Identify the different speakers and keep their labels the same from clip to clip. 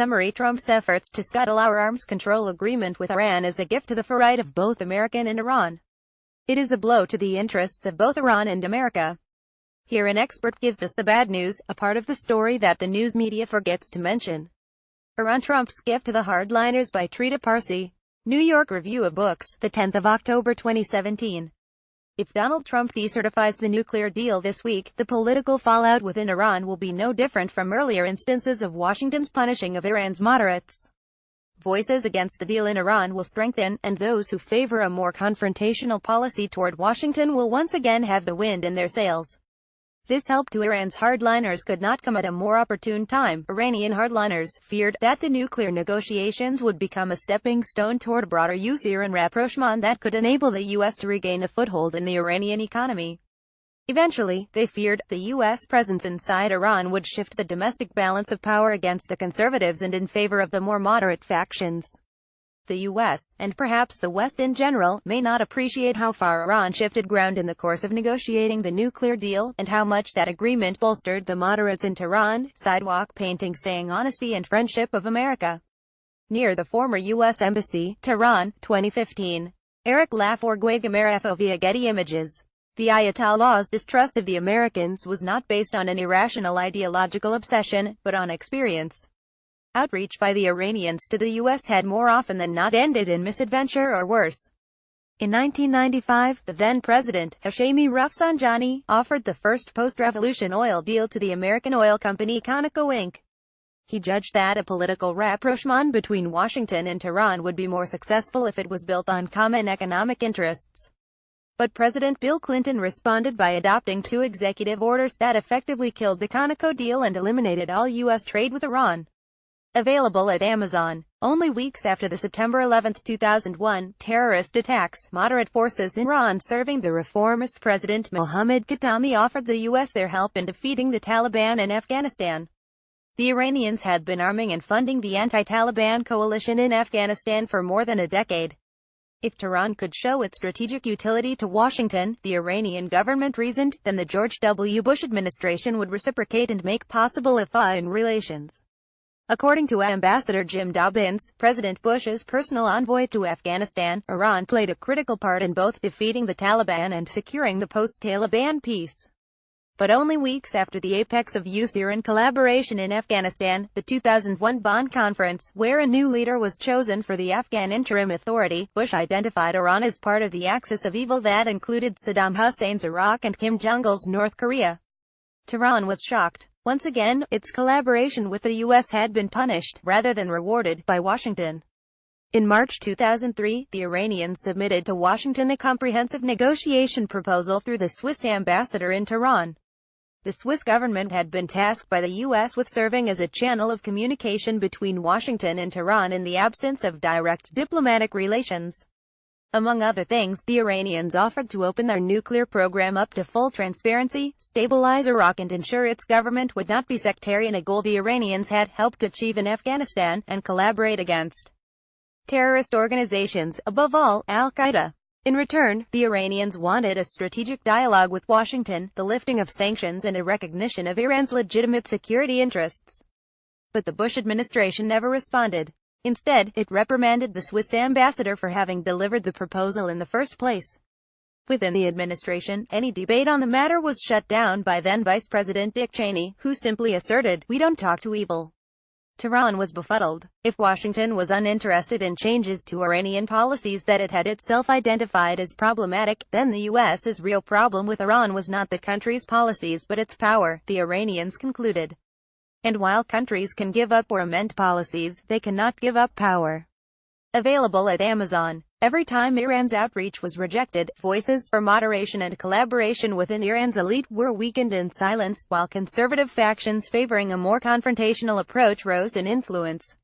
Speaker 1: summary: Trump's efforts to scuttle our arms control agreement with Iran is a gift to the right of both American and Iran. It is a blow to the interests of both Iran and America. Here an expert gives us the bad news, a part of the story that the news media forgets to mention. Iran: Trump's gift to the hardliners by Trita Parsi. New York Review of Books, the 10th of October 2017. If Donald Trump decertifies the nuclear deal this week, the political fallout within Iran will be no different from earlier instances of Washington's punishing of Iran's moderates. Voices against the deal in Iran will strengthen, and those who favor a more confrontational policy toward Washington will once again have the wind in their sails. This help to Iran's hardliners could not come at a more opportune time. Iranian hardliners feared that the nuclear negotiations would become a stepping stone toward a broader Iran rapprochement that could enable the U.S. to regain a foothold in the Iranian economy. Eventually, they feared, the U.S. presence inside Iran would shift the domestic balance of power against the conservatives and in favor of the more moderate factions. The U.S., and perhaps the West in general, may not appreciate how far Iran shifted ground in the course of negotiating the nuclear deal, and how much that agreement bolstered the moderates in Tehran. Sidewalk painting saying honesty and friendship of America. Near the former U.S. Embassy, Tehran, 2015. Eric Laforgue via Getty Images. The Ayatollah's distrust of the Americans was not based on an irrational ideological obsession, but on experience. Outreach by the Iranians to the U.S. had more often than not ended in misadventure or worse. In 1995, the then-president, Hashemi Rafsanjani, offered the first post-revolution oil deal to the American oil company Conoco Inc. He judged that a political rapprochement between Washington and Tehran would be more successful if it was built on common economic interests. But President Bill Clinton responded by adopting 2 executive orders that effectively killed the Conoco deal and eliminated all U.S. trade with Iran. Available at Amazon. Only weeks after the September 11, 2001, terrorist attacks, moderate forces in Iran serving the reformist President Mohammad Khatami offered the U.S. their help in defeating the Taliban in Afghanistan. The Iranians had been arming and funding the anti-Taliban coalition in Afghanistan for more than a decade. If Tehran could show its strategic utility to Washington, the Iranian government reasoned, then the George W. Bush administration would reciprocate and make possible a thaw in relations. According to Ambassador Jim Dobbins, President Bush's personal envoy to Afghanistan, Iran played a critical part in both defeating the Taliban and securing the post-Taliban peace. But only weeks after the apex of U.S.-Iran collaboration in Afghanistan, the 2001 Bonn Conference, where a new leader was chosen for the Afghan Interim Authority, Bush identified Iran as part of the axis of evil that included Saddam Hussein's Iraq and Kim Jong-il's North Korea. Tehran was shocked. Once again, its collaboration with the U.S. had been punished, rather than rewarded, by Washington. In March 2003, the Iranians submitted to Washington a comprehensive negotiation proposal through the Swiss ambassador in Tehran. The Swiss government had been tasked by the U.S. with serving as a channel of communication between Washington and Tehran in the absence of direct diplomatic relations. Among other things, the Iranians offered to open their nuclear program up to full transparency, stabilize Iraq and ensure its government would not be sectarian, a goal the Iranians had helped achieve in Afghanistan, and collaborate against terrorist organizations, above all, Al-Qaeda. In return, the Iranians wanted a strategic dialogue with Washington, the lifting of sanctions and a recognition of Iran's legitimate security interests. But the Bush administration never responded. Instead, it reprimanded the Swiss ambassador for having delivered the proposal in the first place. Within the administration, any debate on the matter was shut down by then Vice President Dick Cheney, who simply asserted, "We don't talk to evil." Tehran was befuddled. If Washington was uninterested in changes to Iranian policies that it had itself identified as problematic, then the U.S.'s real problem with Iran was not the country's policies but its power, the Iranians concluded. And while countries can give up or amend policies, they cannot give up power. Available at Amazon. Every time Iran's outreach was rejected, voices for moderation and collaboration within Iran's elite were weakened and silenced, while conservative factions favoring a more confrontational approach rose in influence.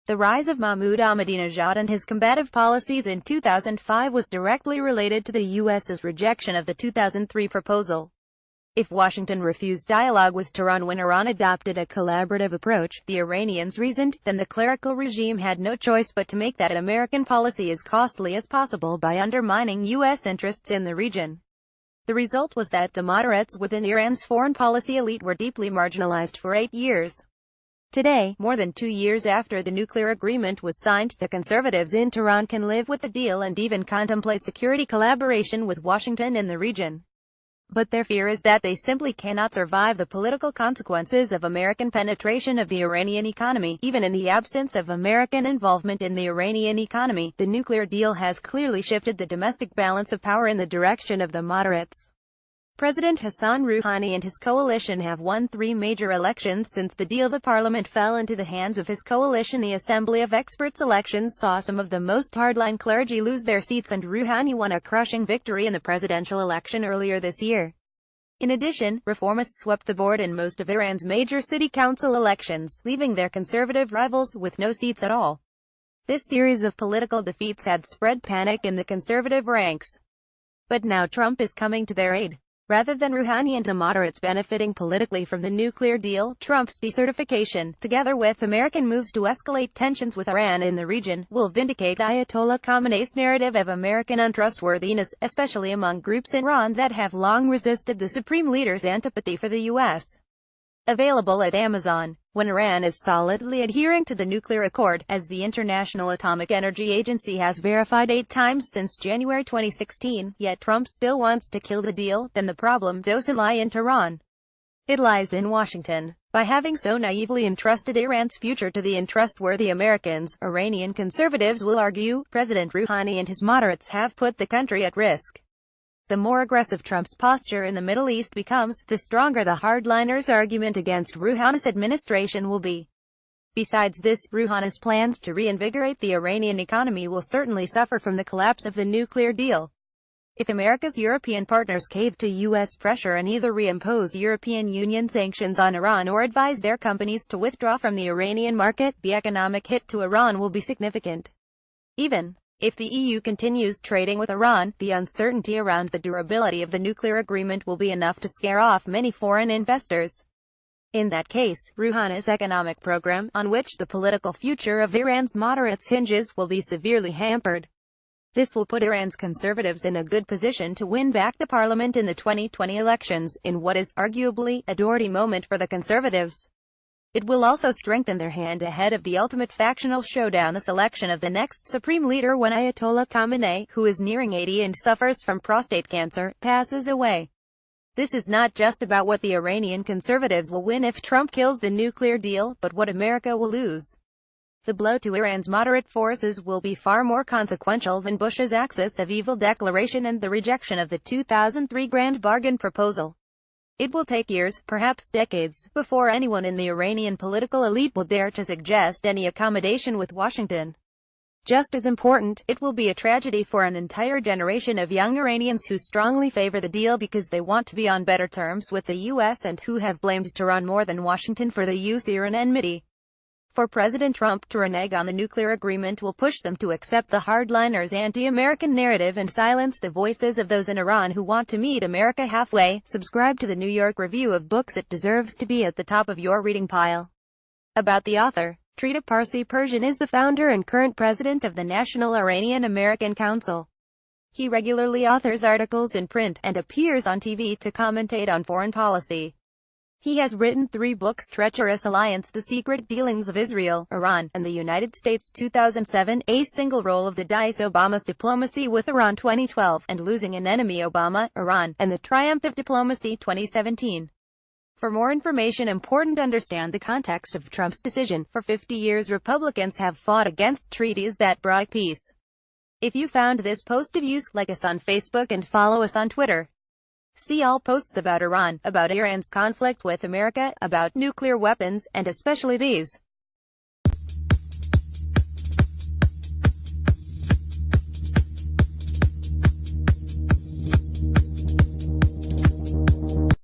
Speaker 1: The rise of Mahmoud Ahmadinejad and his combative policies in 2005 was directly related to the U.S.'s rejection of the 2003 proposal. If Washington refused dialogue with Tehran when Iran adopted a collaborative approach, the Iranians reasoned, then the clerical regime had no choice but to make that American policy as costly as possible by undermining U.S. interests in the region. The result was that the moderates within Iran's foreign policy elite were deeply marginalized for 8 years. Today, more than 2 years after the nuclear agreement was signed, the conservatives in Tehran can live with the deal and even contemplate security collaboration with Washington in the region. But their fear is that they simply cannot survive the political consequences of American penetration of the Iranian economy. Even in the absence of American involvement in the Iranian economy, the nuclear deal has clearly shifted the domestic balance of power in the direction of the moderates. President Hassan Rouhani and his coalition have won 3 major elections since the deal. The parliament fell into the hands of his coalition. The Assembly of Experts elections saw some of the most hardline clergy lose their seats, and Rouhani won a crushing victory in the presidential election earlier this year. In addition, reformists swept the board in most of Iran's major city council elections, leaving their conservative rivals with no seats at all. This series of political defeats had spread panic in the conservative ranks. But now Trump is coming to their aid. Rather than Rouhani and the moderates benefiting politically from the nuclear deal, Trump's decertification, together with American moves to escalate tensions with Iran in the region, will vindicate Ayatollah Khamenei's narrative of American untrustworthiness, especially among groups in Iran that have long resisted the supreme leader's antipathy for the U.S. Available at Amazon. When Iran is solidly adhering to the nuclear accord, as the International Atomic Energy Agency has verified 8 times since January 2016, yet Trump still wants to kill the deal, then the problem doesn't lie in Tehran. It lies in Washington. By having so naively entrusted Iran's future to the untrustworthy Americans, Iranian conservatives will argue, President Rouhani and his moderates have put the country at risk. The more aggressive Trump's posture in the Middle East becomes, the stronger the hardliners' argument against Rouhani's administration will be. Besides this, Rouhani's plans to reinvigorate the Iranian economy will certainly suffer from the collapse of the nuclear deal. If America's European partners cave to U.S. pressure and either reimpose European Union sanctions on Iran or advise their companies to withdraw from the Iranian market, the economic hit to Iran will be significant. Even if the EU continues trading with Iran, the uncertainty around the durability of the nuclear agreement will be enough to scare off many foreign investors. In that case, Rouhani's economic program, on which the political future of Iran's moderates hinges, will be severely hampered. This will put Iran's conservatives in a good position to win back the parliament in the 2020 elections, in what is arguably a Doherty moment for the conservatives. It will also strengthen their hand ahead of the ultimate factional showdown, the selection of the next supreme leader, when Ayatollah Khamenei, who is nearing 80 and suffers from prostate cancer, passes away. This is not just about what the Iranian conservatives will win if Trump kills the nuclear deal, but what America will lose. The blow to Iran's moderate forces will be far more consequential than Bush's Axis of Evil declaration and the rejection of the 2003 Grand Bargain proposal. It will take years, perhaps decades, before anyone in the Iranian political elite will dare to suggest any accommodation with Washington. Just as important, it will be a tragedy for an entire generation of young Iranians who strongly favor the deal because they want to be on better terms with the U.S. and who have blamed Tehran more than Washington for the U.S.-Iran enmity. For President Trump to renege on the nuclear agreement will push them to accept the hardliners' anti-American narrative and silence the voices of those in Iran who want to meet America halfway. Subscribe to the New York Review of Books. It deserves to be at the top of your reading pile. About the author. Trita Parsi Persian is the founder and current president of the National Iranian American Council. He regularly authors articles in print, and appears on TV to commentate on foreign policy. He has written 3 books: Treacherous Alliance, The Secret Dealings of Israel, Iran, and the United States 2007, A Single Role of the Dice, Obama's Diplomacy with Iran 2012, and Losing an Enemy, Obama, Iran, and the Triumph of Diplomacy 2017. For more information, important to understand the context of Trump's decision. For 50 years Republicans have fought against treaties that brought peace. If you found this post of use, like us on Facebook and follow us on Twitter. See all posts about Iran, about Iran's conflict with America, about nuclear weapons, and especially these.